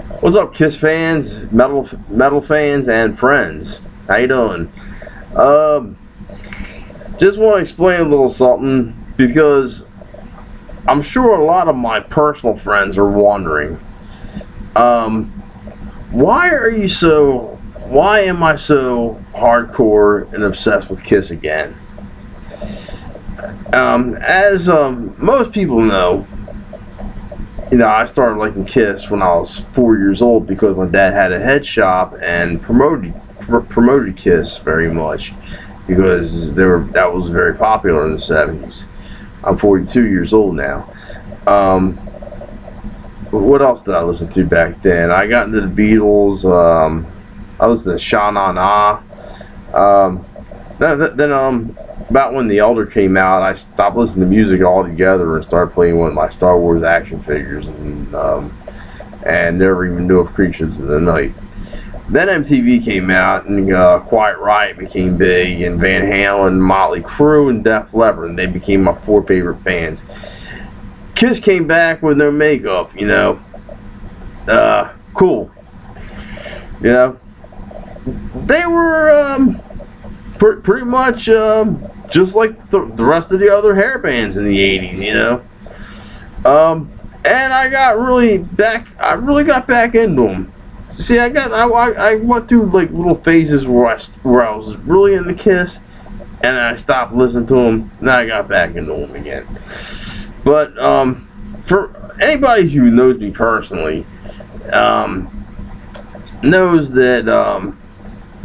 What's up, Kiss fans, metal fans, and friends? How you doing? Um, just want to explain a little something because I'm sure a lot of my personal friends are wondering, um, why are you so? Why am I so hardcore and obsessed with Kiss again? As most people know, I started liking Kiss when I was 4 years old because my dad had a head shop and promoted Kiss very much because that was very popular in the 70s. I'm 42 years old now. What else did I listen to back then? I got into the Beatles. I listened to Sha Na Na. Then about when The Elder came out, I stopped listening to music altogether and started playing with my Star Wars action figures and never even knew of Creatures of the Night. Then MTV came out and Quiet Riot became big, and Van Halen, Motley Crue, and Def Leppard, and they became my four favorite bands. Kiss came back with no makeup, cool. They were pretty much just like the rest of the other hair bands in the 80s, and I really got back into them. See, I went through like little phases where I was really into Kiss, and I stopped listening to them. Now I got back into them again. But for anybody who knows me personally, knows that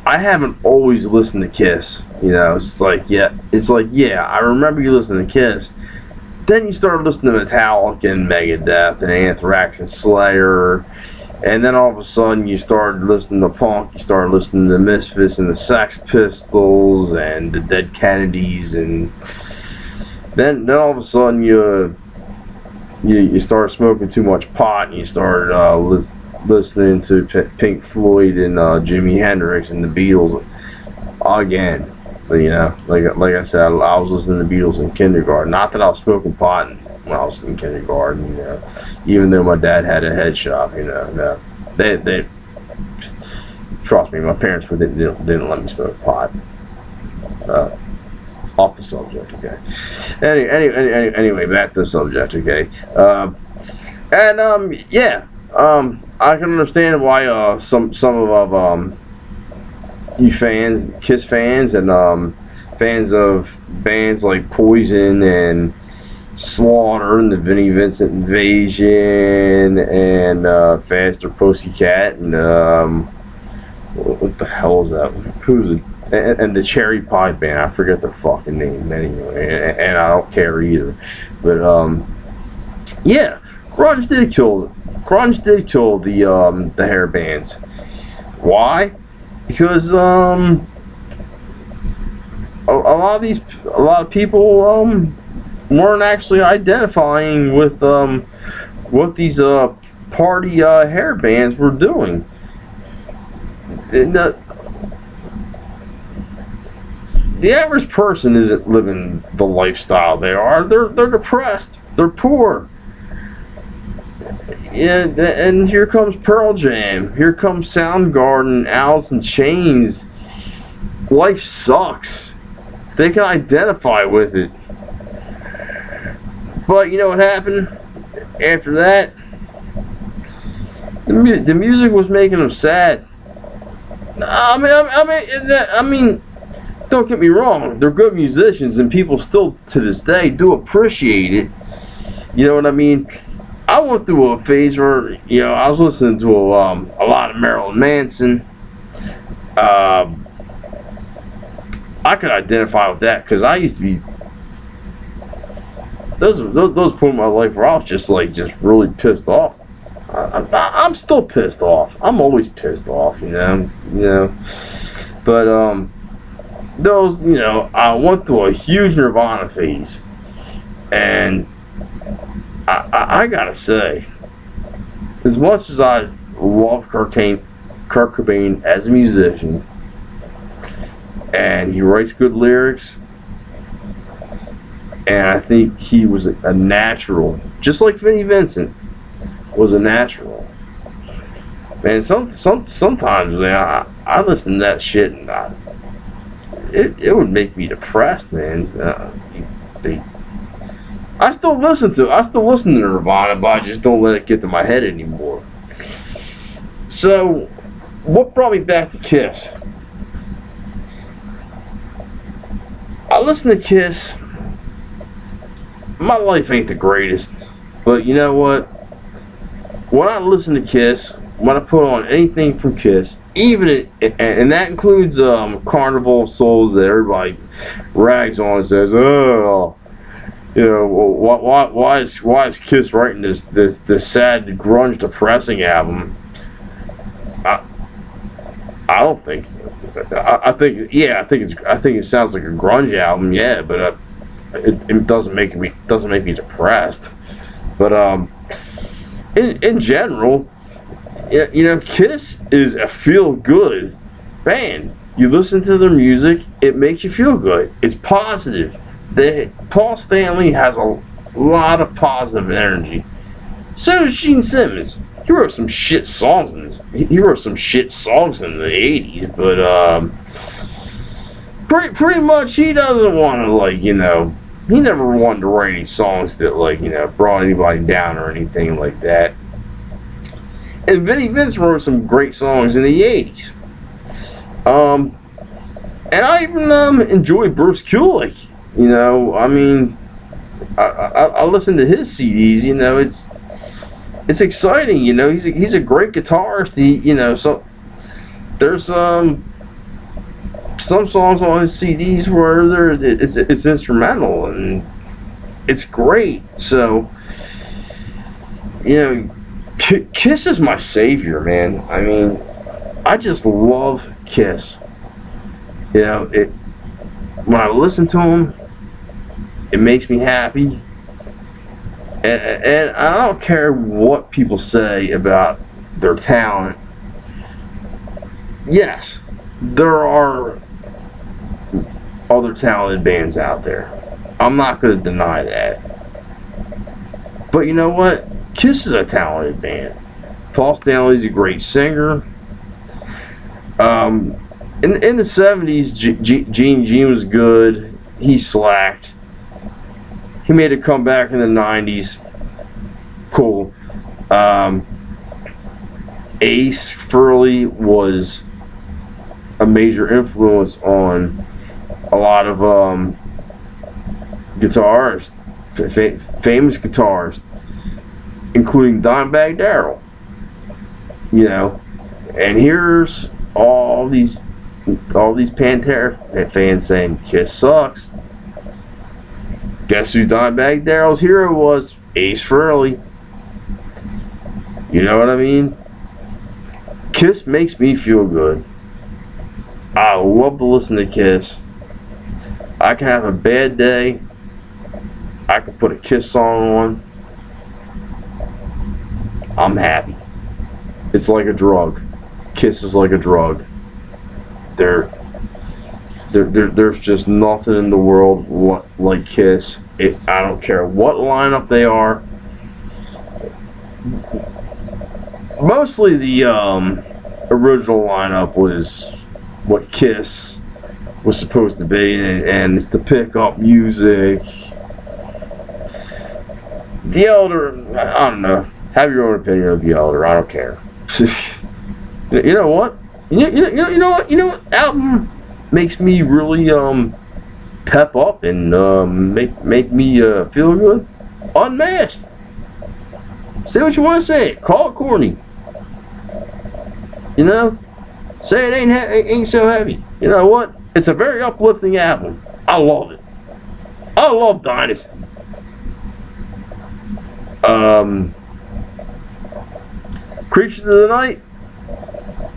I haven't always listened to Kiss. It's like yeah, I remember you listening to Kiss. Then you started listening to Metallica and Megadeth and Anthrax and Slayer. And then all of a sudden you started listening to punk, you started listening to the Misfits and the Sex Pistols and the Dead Kennedys, and then all of a sudden you started smoking too much pot and you started listening to Pink Floyd and Jimi Hendrix and the Beatles again. But like I said, I was listening to the Beatles in kindergarten. Not that I was smoking pot when I was in kindergarten, even though my dad had a head shop, they trust me, my parents didn't let me smoke pot. Off the subject, okay. Anyway, back to the subject, okay. I can understand why some of you fans, Kiss fans, and fans of bands like Poison and Slaughter and the Vinnie Vincent Invasion and Faster Pussycat and what the hell is that? Who's it? And the Cherry Pie Band. I forget their fucking name anyway, and I don't care either. But yeah, grunge did kill the hair bands. Why? Because a lot of people weren't actually identifying with what these party hair bands were doing. The average person isn't living the lifestyle they are. They're depressed. They're poor. Yeah, and here comes Pearl Jam. Here comes Soundgarden, Alice in Chains. Life sucks. They can identify with it. But you know what happened after that? The music was making them sad. I mean, don't get me wrong. They're good musicians, and people still to this day do appreciate it. You know what I mean? I went through a phase where I was listening to a lot of Marilyn Manson. I could identify with that because I used to be those point in my life where I was just really pissed off. I'm still pissed off. I'm always pissed off, But I went through a huge Nirvana phase, and I gotta say, as much as I love Kurt Cobain as a musician, and he writes good lyrics, and I think he was a natural, just like Vinnie Vincent was a natural. Man, sometimes, man, I listen to that shit and it would make me depressed, man. They, I still listen to Nirvana, but I just don't let it get to my head anymore. So, what brought me back to Kiss? I listen to Kiss. My life ain't the greatest, but you know what? When I listen to Kiss, when I put on anything from Kiss, and that includes Carnival of Souls that everybody rags on and says, oh, you know, why is Kiss writing this sad, grunge, depressing album? I don't think so. I think it sounds like a grunge album, yeah, but it doesn't make me depressed. But in general, you know, Kiss is a feel-good band. You listen to their music, it makes you feel good. It's positive. Paul Stanley has a lot of positive energy. So does Gene Simmons. He wrote some shit songs in the 80s, but pretty much he doesn't want to, like, you know, he never wanted to write any songs that, like, you know, brought anybody down or anything like that. And Vinnie Vince wrote some great songs in the 80s. And I even enjoy Bruce Kulick. You know, I mean, I listen to his CDs. You know, it's exciting. You know, he's a great guitarist. You know, so there's some songs on his CDs where it's instrumental and it's great. So, you know, Kiss is my savior, man. I mean, I just love Kiss. You know, when I listen to them, it makes me happy. And I don't care what people say about their talent. Yes, there are other talented bands out there. I'm not going to deny that. But you know what? Kiss is a talented band. Paul Stanley's a great singer. In the 70s, Gene was good. He slacked. He made a comeback in the 90s. Cool. Ace Frehley was a major influence on a lot of guitarists, famous guitarists, including Dimebag Darrell. You know, and here's all these Pantera fans saying Kiss sucks. Guess who Dimebag Darrell's hero was? Ace Frehley. You know what I mean? Kiss makes me feel good. I love to listen to Kiss. I can have a bad day. I can put a Kiss song on. I'm happy. It's like a drug. Kiss is like a drug. There's just nothing in the world like Kiss. I don't care what lineup they are. Mostly the original lineup was what Kiss was supposed to be, and it's the pickup music. The Elder, I don't know. Have your own opinion of the Elder. I don't care. You know what? You know what? You know what album makes me really pep up and make me feel good? Unmasked. Say what you want to say. Call it corny. You know? Say it ain't so heavy. You know what? It's a very uplifting album. I love it. I love Dynasty. Creatures of the Night,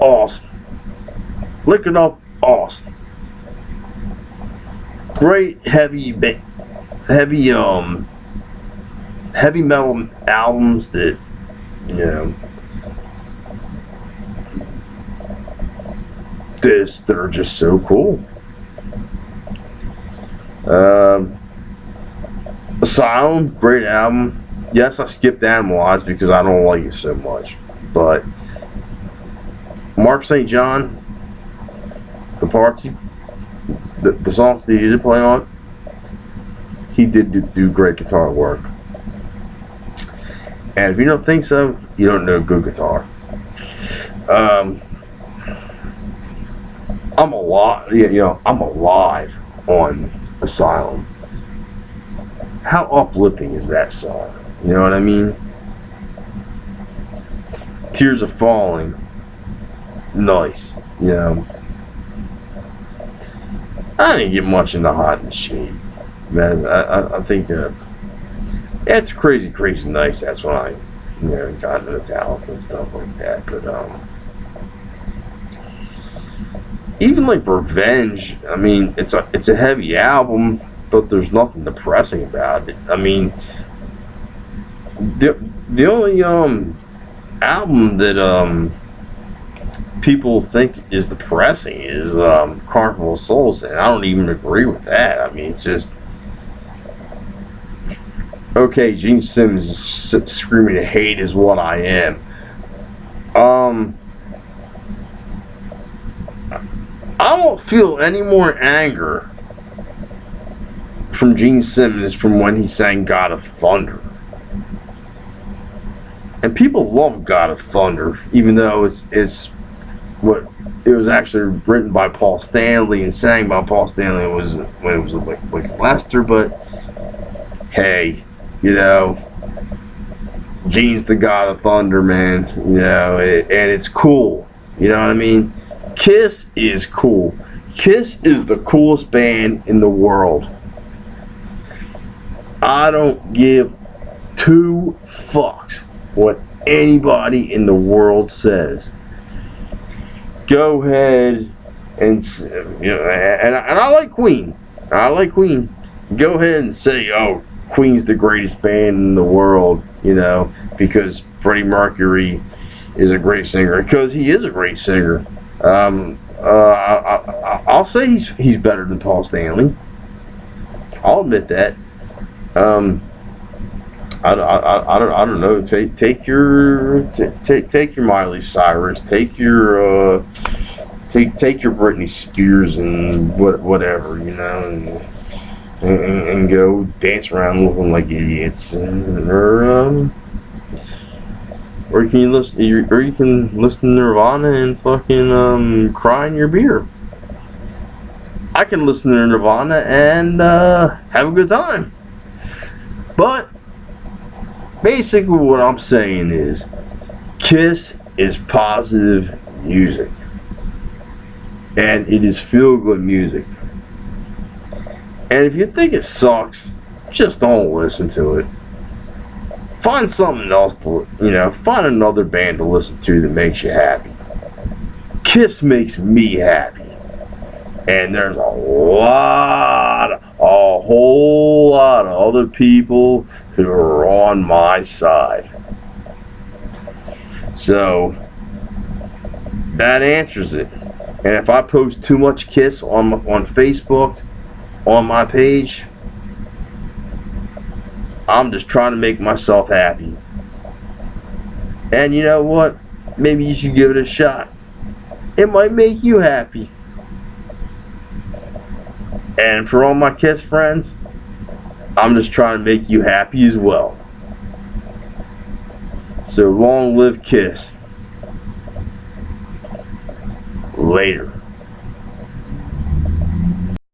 awesome. Lick It Up, awesome. Great heavy metal albums that, you know, they're just so cool. Asylum, great album. Yes, I skipped Animalize because I don't like it so much, but Mark St. John, the parts the songs that he did play on, he did do great guitar work. And if you don't think so, you don't know good guitar. I'm alive on Asylum. How uplifting is that song? You know what I mean? Tears Are Falling. Nice. You know. I didn't get much into Hot in the Shade. Man, I think it's crazy nice. That's when I, got into Metallica and stuff like that. But even like Revenge, I mean, it's a heavy album, but there's nothing depressing about it. I mean, the only album that people think is depressing is Carnival of Souls, and I don't even agree with that. I mean, it's just okay. Gene Simmons is screaming hate is what I am. I don't feel any more anger from Gene Simmons from when he sang God of Thunder. And people love God of Thunder, even though it was actually written by Paul Stanley and sang by Paul Stanley when it was like Lester. But hey, Gene's the God of Thunder, man. And it's cool. You know what I mean? Kiss is cool. Kiss is the coolest band in the world. I don't give two fucks what anybody in the world says. Go ahead and and I like Queen. Go ahead and say, oh, Queen's the greatest band in the world, because Freddie Mercury is a great singer. Because he is a great singer. I'll say he's better than Paul Stanley. I'll admit that. I don't know. Take your Miley Cyrus. Take your Britney Spears and whatever, and go dance around looking like idiots, or you can listen to Nirvana and fucking cry in your beer. I can listen to Nirvana and have a good time. But basically what I'm saying is Kiss is positive music. And it is feel-good music. And if you think it sucks, just don't listen to it. Find something else find another band to listen to that makes you happy. Kiss makes me happy. And there's a whole lot of other people who are on my side. So, that answers it. And if I post too much Kiss on Facebook, on my page, I'm just trying to make myself happy. And you know what? Maybe you should give it a shot. It might make you happy. And for all my Kiss friends, I'm just trying to make you happy as well. So long live Kiss. Later.